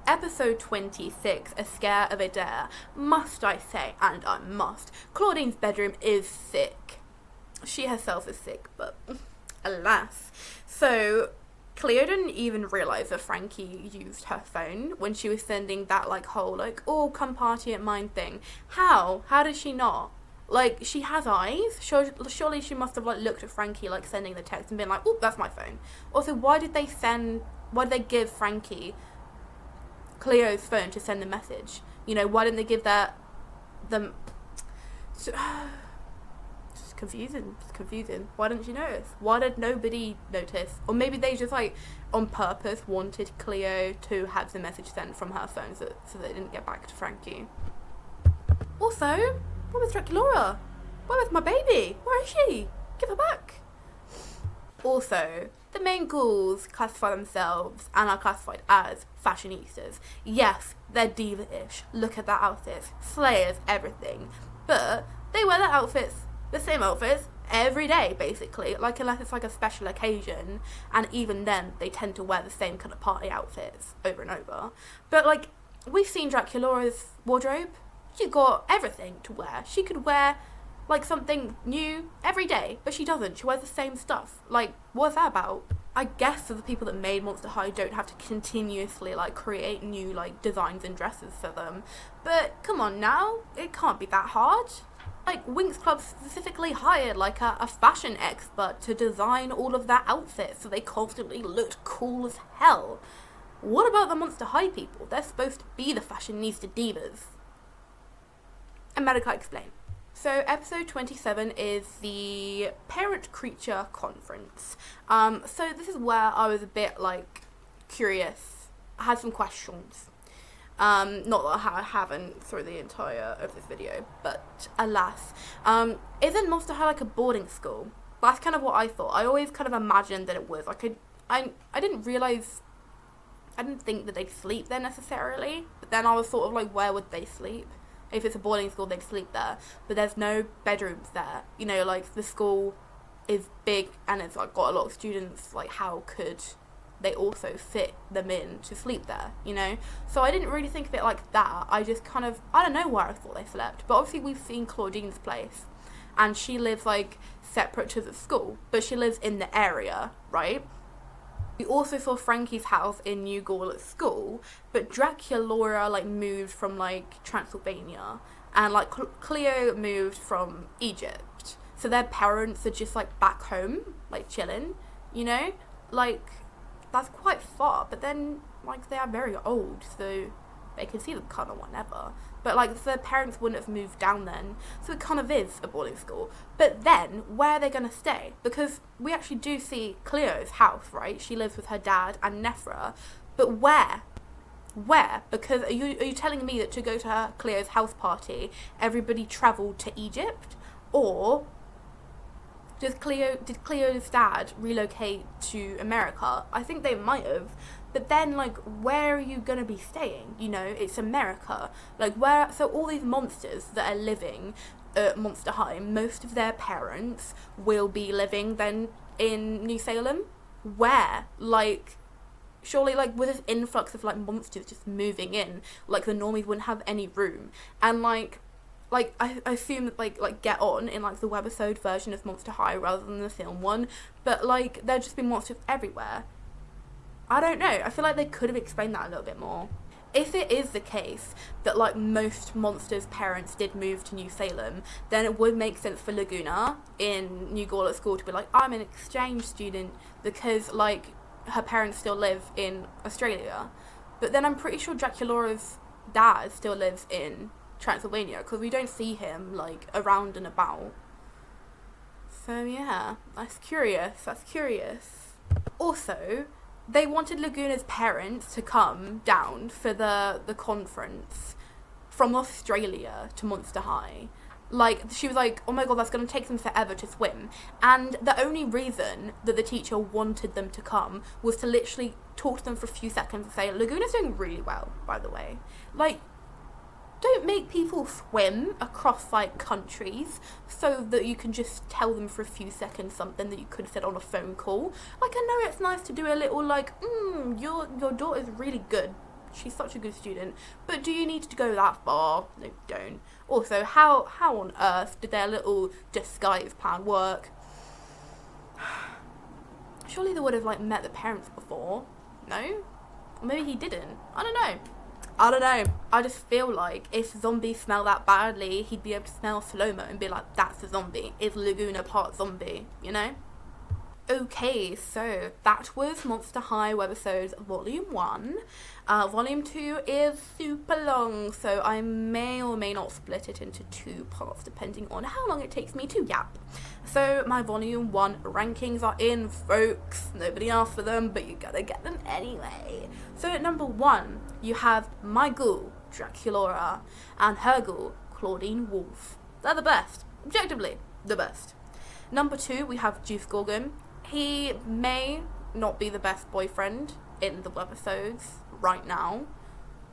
Episode 26, A Scare of a Dare. Must I say, and I must, Claudine's bedroom is sick. She herself is sick, but alas. So, Cleo didn't even realise that Frankie used her phone when she was sending that, like, whole, like, oh, come party at mine thing. How? How did she not? Like, she has eyes. Surely she must have, like, looked at Frankie, like, sending the text and been like, oh, that's my phone. Also, why did they give Frankie Cleo's phone to send the message? You know, why didn't they give them... It's confusing. Why didn't you notice? Why did nobody notice? Or maybe they just, like, on purpose wanted Cleo to have the message sent from her phone so they didn't get back to Frankie. Also, where was Draculaura? Where was my baby? Where is she? Give her back. Also, the main ghouls classify themselves and are classified as fashionistas. Yes, they're diva-ish. Look at their outfits. Slayers, everything. But they wear their outfits, the same outfits, every day, basically. Like, unless it's like a special occasion. And even then, they tend to wear the same kind of party outfits over and over. But, like, we've seen Draculaura's wardrobe. She's got everything to wear. She could wear, like, something new every day, but she doesn't. She wears the same stuff. Like, what's that about? I guess for the people that made Monster High don't have to continuously, like, create new, like, designs and dresses for them. But come on now, it can't be that hard. Like, Winx Club specifically hired, like, a fashion expert to design all of their outfits so they constantly looked cool as hell. What about the Monster High people? They're supposed to be the fashionista divas. And Medica explain. So episode 27 is the Parent Creature Conference. So this is where I was a bit, like, curious. I had some questions. Not that I haven't through the entire of this video, but alas. Isn't Monster High like a boarding school? That's kind of what I thought. I always kind of imagined that it was. Like, I didn't realise, I didn't think that they'd sleep there necessarily, but then I was sort of like, where would they sleep? If it's a boarding school, they'd sleep there, but there's no bedrooms there. You know, like, the school is big and it's, like, got a lot of students. Like, how could they also fit them in to sleep there, you know? So I didn't really think of it like that. I just kind of, I don't know where I thought they slept, but obviously we've seen Claudine's place, and she lives, like, separate to the school, but she lives in the area, right? We also saw Frankie's house in New Gaul at school, but Draculaura, like, moved from, like, Transylvania, and, like, Cleo moved from Egypt. So their parents are just, like, back home, like, chilling, you know? Like, that's quite far, but then, like, they are very old, so they can see them kind of whenever. But, like, their parents wouldn't have moved down then, so it kind of is a boarding school. But then, where are they going to stay? Because we actually do see Cleo's house, right? She lives with her dad and Nephra. But where? Where? Because are you telling me that to go to Cleo's house party, everybody travelled to Egypt? Or did Cleo's dad relocate to America? I think they might have. But then, like, where are you going to be staying? You know, it's America. Like, where... So all these monsters that are living at Monster High, most of their parents will be living then in New Salem. Where? Like, surely, like, with this influx of, like, monsters just moving in, like, the normies wouldn't have any room. And, like, I assume that, like, Get On in, like, the webisode version of Monster High rather than the film one. But, like, there'd just be monsters everywhere. I don't know. I feel like they could have explained that a little bit more. If it is the case that, like, most monsters' parents did move to New Salem, then it would make sense for Laguna in New Gaul at school to be like, I'm an exchange student because, like, her parents still live in Australia. But then I'm pretty sure Draculaura's dad still lives in Transylvania because we don't see him, like, around and about. So, yeah, that's curious. Also, they wanted Laguna's parents to come down for the conference from Australia to Monster High. Like, she was like, oh my god, that's going to take them forever to swim. And the only reason that the teacher wanted them to come was to literally talk to them for a few seconds and say, Laguna's doing really well, by the way. Like, don't make people swim across, like, countries so that you can just tell them for a few seconds something that you could have said on a phone call. Like, I know it's nice to do a little, like, your daughter's really good She's such a good student. But do you need to go that far? No, you don't. Also, how on earth did their little disguise plan work? Surely they would have like met the parents before. No? Or maybe he didn't. I don't know. I just feel like if zombies smell that badly, he'd be able to smell slow-mo and be like, that's a zombie. Is Laguna part zombie? You know? Okay, so that was Monster High Webisodes Volume 1. Volume 2 is super long, so I may or may not split it into 2 parts depending on how long it takes me to yap. So my Volume 1 rankings are in, folks. Nobody asked for them, but you gotta get them anyway. So at number 1, you have my ghoul, Draculaura, and her ghoul, Claudine Wolf. They're the best. Objectively, the best. Number 2, we have Juice Gorgon. He may not be the best boyfriend in the webisodes right now,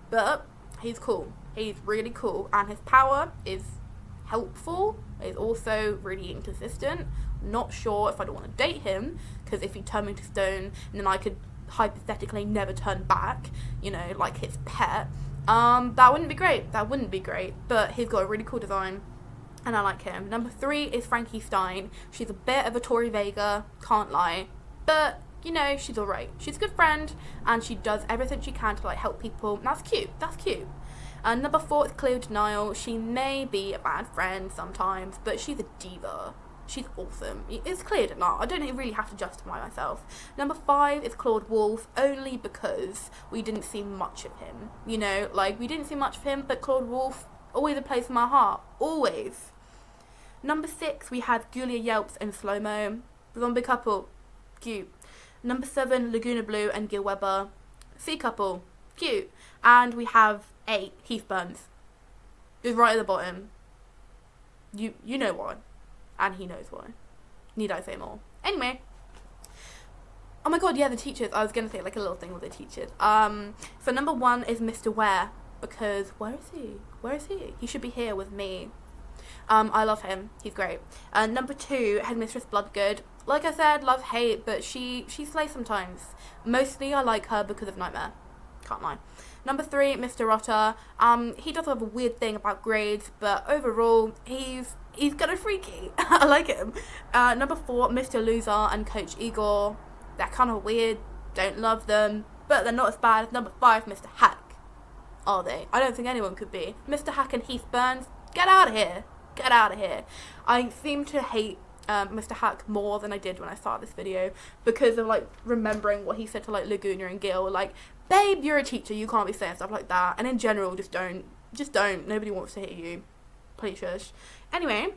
but he's cool. He's really cool, and his power is helpful. Is also really inconsistent. Not sure if I don't want to date him, because if he turned me to stone, then I could hypothetically never turn back, you know, like his pet. That wouldn't be great. But he's got a really cool design, and I like him. Number 3 is Frankie Stein. She's a bit of a Tori Vega, can't lie, but you know, she's alright. She's a good friend, and she does everything she can to like help people. That's cute. And number 4 is Cleo Denial. She may be a bad friend sometimes, but she's a diva. She's awesome. It's Cleo Denial. I don't really have to justify myself. Number 5 is Claude Wolf, only because we didn't see much of him. You know, like, we didn't see much of him, but Claude Wolf, always a place in my heart. Always. Number 6, we have Julia Yelps and Slow-Mo. Zombie couple. Cute. Number 7, Laguna Blue and Gil Weber. Sea couple. Cute. And we have 8, Heath Burns. Just right at the bottom. You know why. And he knows why. Need I say more? Anyway. Oh my god, yeah, the teachers. I was going to say like a little thing with the teachers. So number 1 is Mr. Ware. Because, where is he? He should be here with me. I love him. He's great. Number 2, Headmistress Bloodgood. Like I said, love, hate, but she slays sometimes. Mostly I like her because of Nightmare. Can't lie. Number 3, Mr. Rotter. He does have a weird thing about grades, but overall, he's kind of freaky. I like him. Number 4, Mr. Loser and Coach Igor. They're kind of weird. Don't love them, but they're not as bad as number 5, Mr. Hack. Are they? I don't think anyone could be. Mr. Hack and Heath Burns, get out of here. Get out of here. I seem to hate Mr. Hack more than I did when I started this video because of like remembering what he said to like Laguna and Gil, like, babe, you're a teacher, you can't be saying stuff like that. And in general, just don't. Nobody wants to hear you. Please shush. Anyway,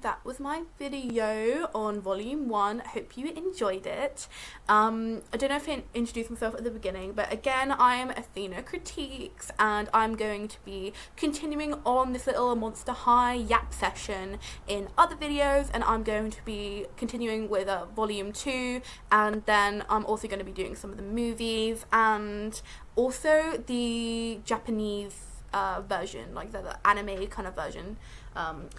that was my video on volume 1. I hope you enjoyed it. I don't know if I introduced myself at the beginning, but again, I'm Athena Critiques, and I'm going to be continuing on this little Monster High yap session in other videos, and I'm going to be continuing with volume 2, and then I'm also going to be doing some of the movies, and also the Japanese version, like the anime kind of version.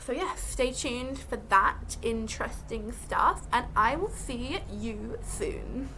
So yeah, stay tuned for that interesting stuff, and I will see you soon.